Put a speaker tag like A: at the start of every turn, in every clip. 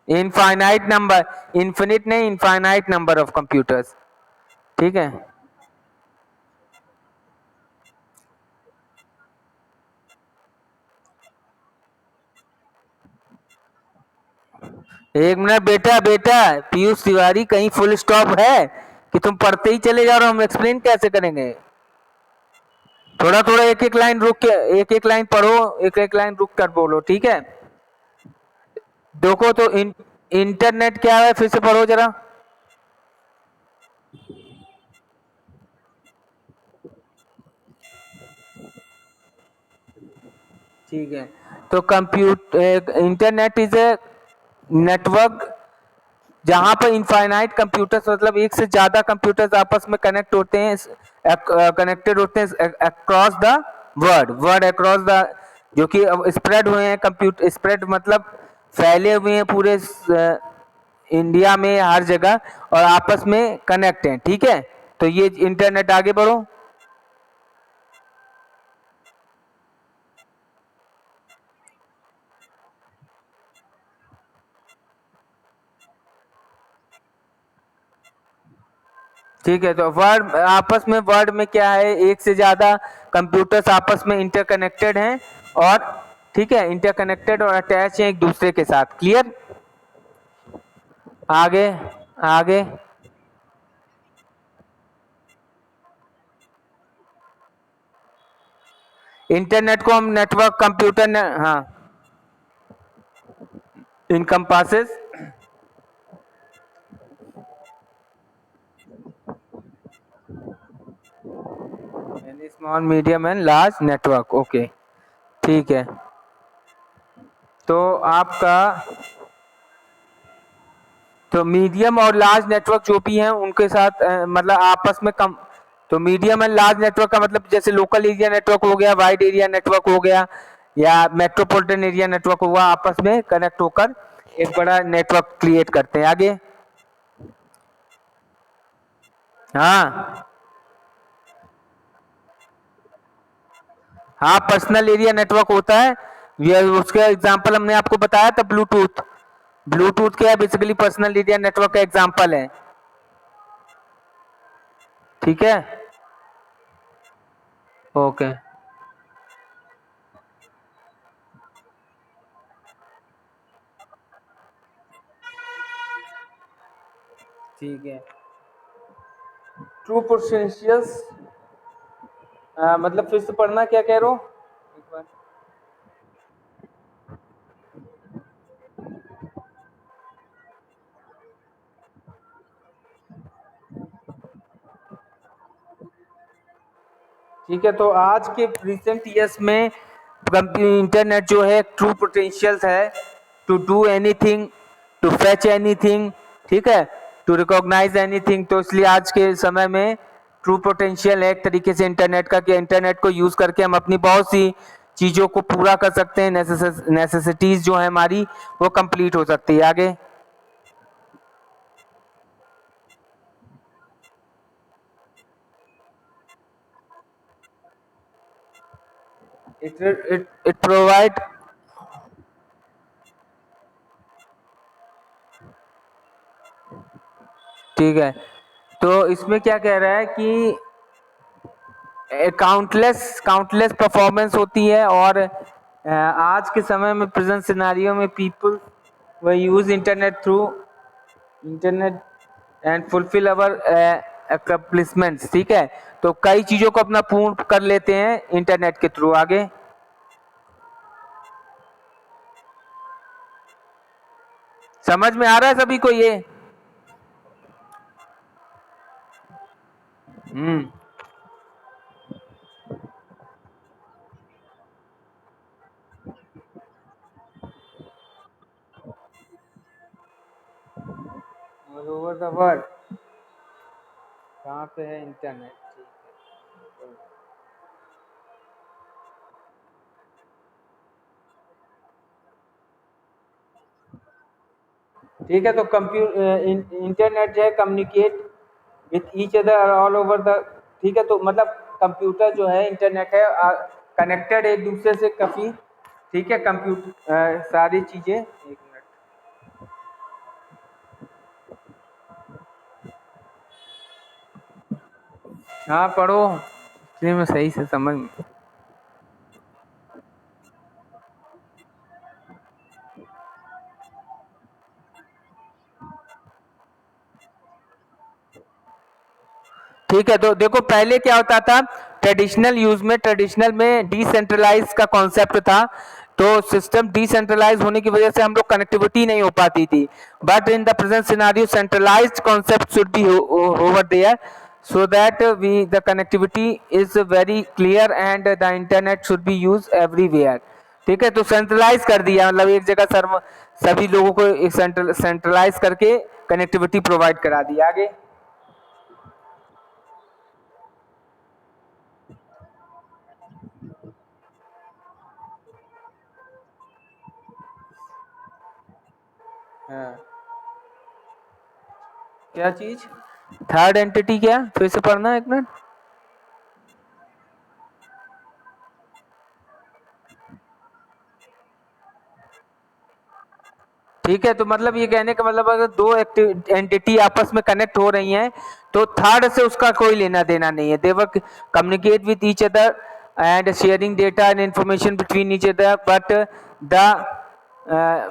A: Infinite number, infinite नहीं, infinite number of computers. ठीक है, एक मिनट बेटा, बेटा पीयूष तिवारी, कहीं फुल स्टॉप है कि तुम पढ़ते ही चले जा रहे हो? हम एक्सप्लेन कैसे करेंगे? थोड़ा थोड़ा एक एक लाइन रुक के, एक एक लाइन पढ़ो, एक एक लाइन रुक कर बोलो, ठीक है? देखो तो इंटरनेट क्या है, फिर से पढ़ो जरा। ठीक है, तो computer, internet is a network जहां पर इनफाइनाइट कंप्यूटर्स, मतलब एक से ज्यादा कंप्यूटर्स आपस में कनेक्ट होते हैं, कनेक्टेड होते हैं across the word across the, जो कि स्प्रेड हुए हैं कंप्यूटर, स्प्रेड मतलब फैले हुए हैं पूरे इंडिया में हर जगह, और आपस में कनेक्ट हैं। ठीक है, तो ये इंटरनेट, आगे बढ़ो। ठीक है, तो वर्ड आपस में, वर्ड में क्या है, एक से ज्यादा कंप्यूटर्स आपस में इंटरकनेक्टेड हैं, और ठीक है, इंटरकनेक्टेड और अटैच हैं एक दूसरे के साथ। क्लियर? आगे, आगे। इंटरनेट को हम नेटवर्क कंप्यूटर ने, हाँ, encompasses small medium and large network. Okay, ठीक है, तो आपका, तो मीडियम और लार्ज नेटवर्क जो भी हैं उनके साथ मतलब आपस में कम, तो मीडियम एंड लार्ज नेटवर्क का मतलब जैसे लोकल एरिया नेटवर्क हो गया, वाइड एरिया नेटवर्क हो गया, या मेट्रोपॉलिटन एरिया नेटवर्क हुआ, आपस में कनेक्ट होकर एक बड़ा नेटवर्क क्रिएट करते हैं। आगे, हाँ हाँ, पर्सनल एरिया नेटवर्क होता है, ये उसका एग्जांपल हमने आपको बताया था, ब्लूटूथ। ब्लूटूथ क्या है, बेसिकली पर्सनल एरिया नेटवर्क का एग्जांपल है। ठीक है, ओके, ठीक है। ट्रू पोटेंशियल्स, मतलब फिर से पढ़ना, क्या कह रहे हो एक बार? ठीक है, तो आज के रिसेंट ईयर्स में इंटरनेट जो है ट्रू पोटेंशियल्स है, to do anything, to fetch anything, ठीक है, टू रिकॉग्नाइज एनीथिंग। तो इसलिए आज के समय में ट्रू पोटेंशियल है एक तरीके से इंटरनेट का, कि इंटरनेट को यूज करके हम अपनी बहुत सी चीजों को पूरा कर सकते हैं, नेसेसिटीज जो है हमारी वो कंप्लीट हो सकती है। आगे, इट प्रोवाइड, ठीक है, तो इसमें क्या कह रहा है कि काउंटलेस काउंटलेस परफॉर्मेंस होती है, और आज के समय में प्रेजेंट सिनारियो में पीपल वो use internet through internet and fulfil our accomplishments. ठीक है, तो कई चीजों को अपना पूर्ण कर लेते हैं इंटरनेट के थ्रू। आगे, समझ में आ रहा है सभी को ये? हम्म, ऑल ओवर द वर्ल्ड कहाँ पे है इंटरनेट? ठीक है, तो इंटरनेट जो है communicate with each other all over the, ठीक है, तो मतलब कंप्यूटर जो है, इंटरनेट है, कनेक्टेड एक दूसरे से काफी, ठीक है, कंप्यूटर सारी चीजें, एक मिनट, हाँ पढ़ो, इसलिए मैं सही से समझ। ठीक है, तो देखो पहले क्या होता था, ट्रेडिशनल में डिसेंट्रलाइज का कॉन्सेप्ट था। तो सिस्टम डिसेंट्रलाइज होने की वजह से हम लोग कनेक्टिविटी नहीं हो पाती थी। But in the present scenario centralised concept should be over there, so that we the connectivity is very clear and the internet should be used everywhere। ठीक है, तो सेंट्रलाइज कर दिया, मतलब एक जगह सर्व सभी लोगों को एक सेंट्रलाइज करके कनेक्टिविटी प्रोवाइड करा दी। आगे। हाँ, क्या चीज? थर्ड एंटिटी क्या, फिर से पढ़ना एक मिनट। ठीक है, तो मतलब ये कहने का मतलब अगर दो एंटिटी आपस में कनेक्ट हो रही हैं तो थर्ड से उसका कोई लेना देना नहीं है। They work communicate with each other and sharing data and information between each other, but the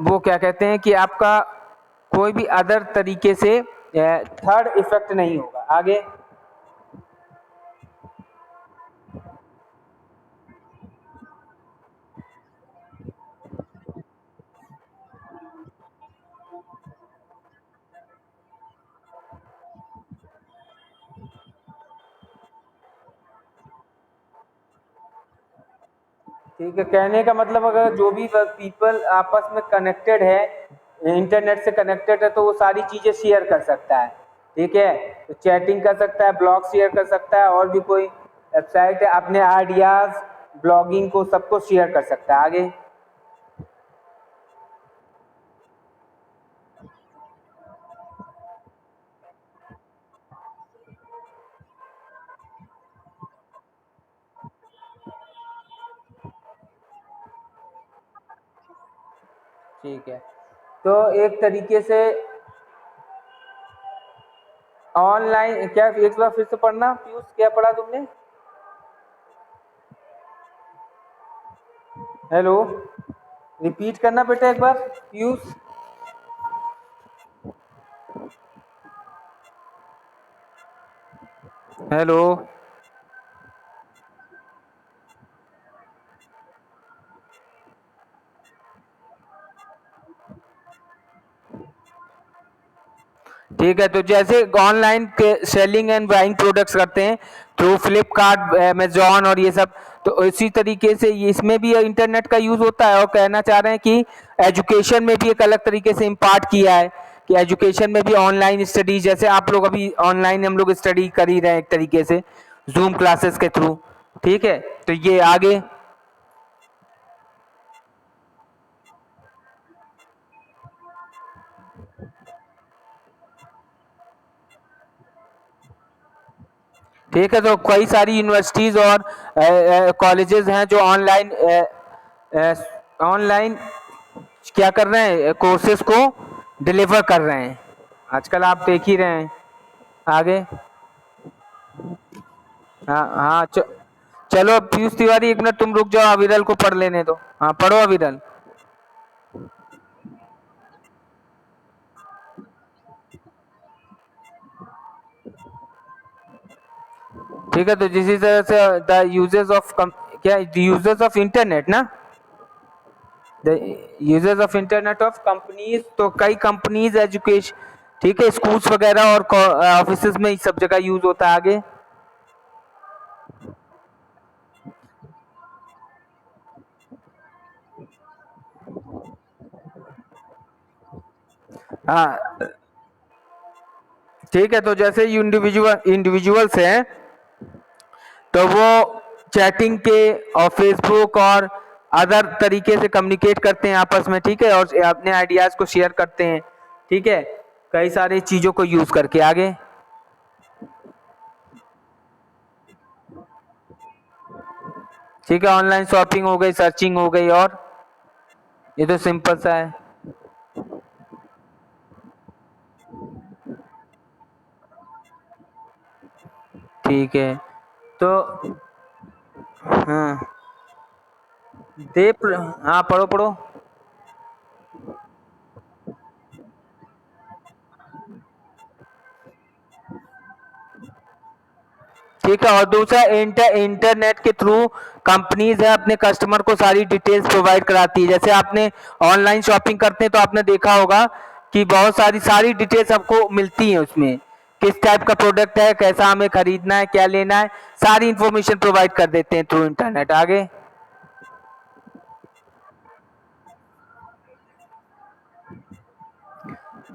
A: वो क्या कहते हैं कि आपका कोई भी अदर तरीके से थर्ड इफेक्ट नहीं होगा। आगे। ठीक है, कहने का मतलब अगर जो भी पीपल आपस में कनेक्टेड है, इंटरनेट से कनेक्टेड है, तो वो सारी चीजें शेयर कर सकता है। ठीक है, तो चैटिंग कर सकता है, ब्लॉग शेयर कर सकता है, और भी कोई वेबसाइट है, अपने आइडियाज ब्लॉगिंग को सबको शेयर कर सकता है। आगे। ठीक है, तो एक तरीके से ऑनलाइन क्या, एक बार फिर से पढ़ना पीयूष, क्या पढ़ा तुमने? हेलो, रिपीट करना बेटा एक बार पीयूष। हेलो। ठीक है, तो जैसे ऑनलाइन के सेलिंग एंड बाइंग प्रोडक्ट्स करते हैं थ्रू फ्लिपकार्ट, अमेजोन और ये सब, तो इसी तरीके से इसमें भी इंटरनेट का यूज होता है। और कहना चाह रहे हैं कि एजुकेशन में भी एक अलग तरीके से इम्पार्ट किया है, कि एजुकेशन में भी ऑनलाइन स्टडी, जैसे आप लोग अभी ऑनलाइन हम लोग स्टडी कर ही रहे हैं एक तरीके से जूम क्लासेस के थ्रू। ठीक है, तो ये आगे। ठीक है, तो कई सारी यूनिवर्सिटीज और कॉलेजेस हैं जो ऑनलाइन क्या कर रहे हैं, कोर्सेज को डिलीवर कर रहे हैं। आजकल आप देख ही रहे हैं। आगे। हाँ हाँ, चलो पीयूष तिवारी एक मिनट तुम रुक जाओ, अविरल को पढ़ लेने दो। हाँ पढ़ो अविरल। ठीक है, तो जिस तरह से द यूजर्स ऑफ क्या, यूजर्स ऑफ इंटरनेट ना, the users of internet of companies, तो कई कंपनीज एजुकेशन, ठीक है, स्कूल्स वगैरह और ऑफिस में इस सब जगह यूज होता है। आगे। हाँ ठीक है, तो जैसे इंडिविजुअल्स हैं तो वो चैटिंग के और फेसबुक और अदर तरीके से कम्युनिकेट करते हैं आपस में। ठीक है, और अपने आइडियाज को शेयर करते हैं। ठीक है, कई सारी चीजों को यूज करके। आगे। ठीक है, ऑनलाइन शॉपिंग हो गई, सर्चिंग हो गई, और ये तो सिंपल सा है। ठीक है। तो हाँ हाँ, पढ़ो पढ़ो। ठीक है, और दूसरा इंटरनेट के थ्रू कंपनीज है अपने कस्टमर को सारी डिटेल्स प्रोवाइड कराती है। जैसे आपने ऑनलाइन शॉपिंग करते हैं तो आपने देखा होगा कि बहुत सारी डिटेल्स आपको मिलती हैं उसमें, किस टाइप का प्रोडक्ट है, कैसा हमें खरीदना है, क्या लेना है, सारी इंफॉर्मेशन प्रोवाइड कर देते हैं थ्रू इंटरनेट। आगे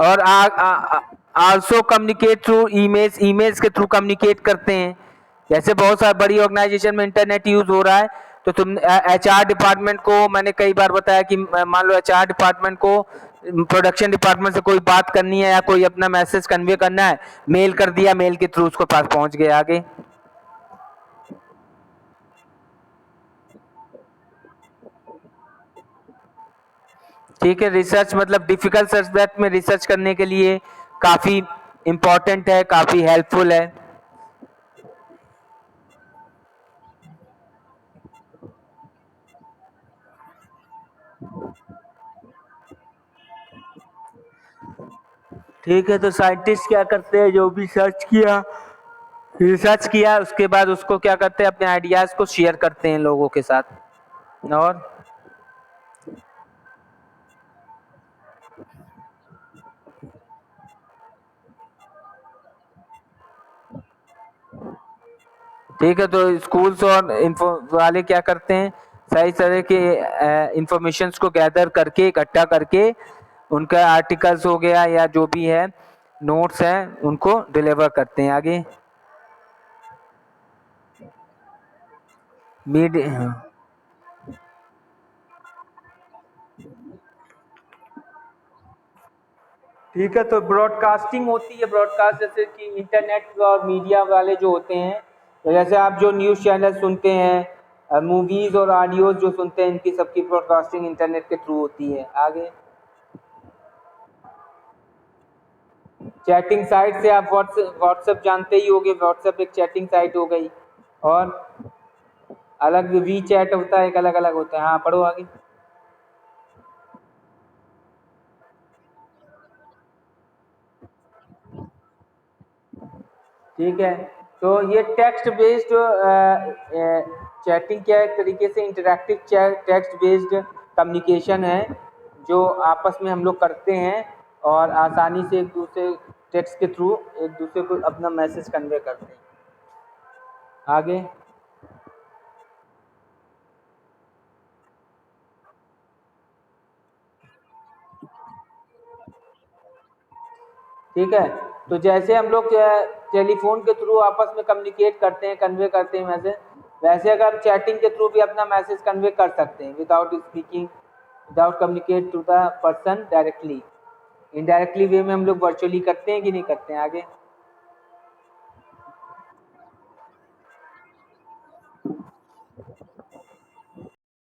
A: और also communicate through emails, emails के थ्रू कम्युनिकेट करते हैं। जैसे बहुत सारी बड़ी ऑर्गेनाइजेशन में इंटरनेट यूज हो रहा है, तो तुम एचआर डिपार्टमेंट को, मैंने कई बार बताया कि मान लो एचआर डिपार्टमेंट को प्रोडक्शन डिपार्टमेंट से कोई बात करनी है या कोई अपना मैसेज कन्वे करना है, मेल कर दिया, मेल के थ्रू उसको पास पहुंच गया। आगे ठीक है, रिसर्च मतलब डिफिकल्ट सब्जेक्ट में रिसर्च करने के लिए काफी इम्पोर्टेंट है, काफी हेल्पफुल है। ठीक है, तो साइंटिस्ट क्या करते हैं, जो भी रिसर्च किया उसके बाद उसको क्या करते हैं, अपने आइडियाज को शेयर करते हैं लोगों के साथ। और ठीक है, तो स्कूल्स और इन्फो वाले क्या करते हैं, सही तरह के इंफॉर्मेशंस को गैदर करके, इकट्ठा करके, उनका आर्टिकल्स हो गया या जो भी है नोट्स हैं, उनको डिलीवर करते हैं। आगे मीडिया, ठीक है, तो ब्रॉडकास्टिंग होती है। ब्रॉडकास्ट जैसे कि इंटरनेट और मीडिया वाले जो होते हैं, तो जैसे आप जो न्यूज़ चैनल सुनते हैं, मूवीज और ऑडियोज जो सुनते हैं, इनकी सबकी ब्रॉडकास्टिंग इंटरनेट के थ्रू होती है। आगे चैटिंग साइट से आप व्हाट्सएप जानते ही होंगे, व्हाट्सएप एक चैटिंग साइट हो गई। और अलग वी चैट होता है, एक अलग अलग होता है। हाँ, पढ़ो आगे। ठीक है, तो ये टेक्स्ट बेस्ड चैटिंग क्या एक तरीके से इंटरैक्टिव टेक्स्ट बेस्ड कम्युनिकेशन है, जो आपस में हम लोग करते हैं और आसानी से एक दूसरे टेक्स्ट के थ्रू एक दूसरे को अपना मैसेज कन्वे करते हैं। आगे ठीक है, तो जैसे हम लोग टेलीफोन के थ्रू आपस में कम्युनिकेट करते हैं, कन्वे करते हैं मैसेज, वैसे अगर हम चैटिंग के थ्रू भी अपना मैसेज कन्वे कर सकते हैं without speaking, without communicate to the person directly. Indirectly way में हम लोग वर्चुअली करते हैं कि नहीं करते हैं। आगे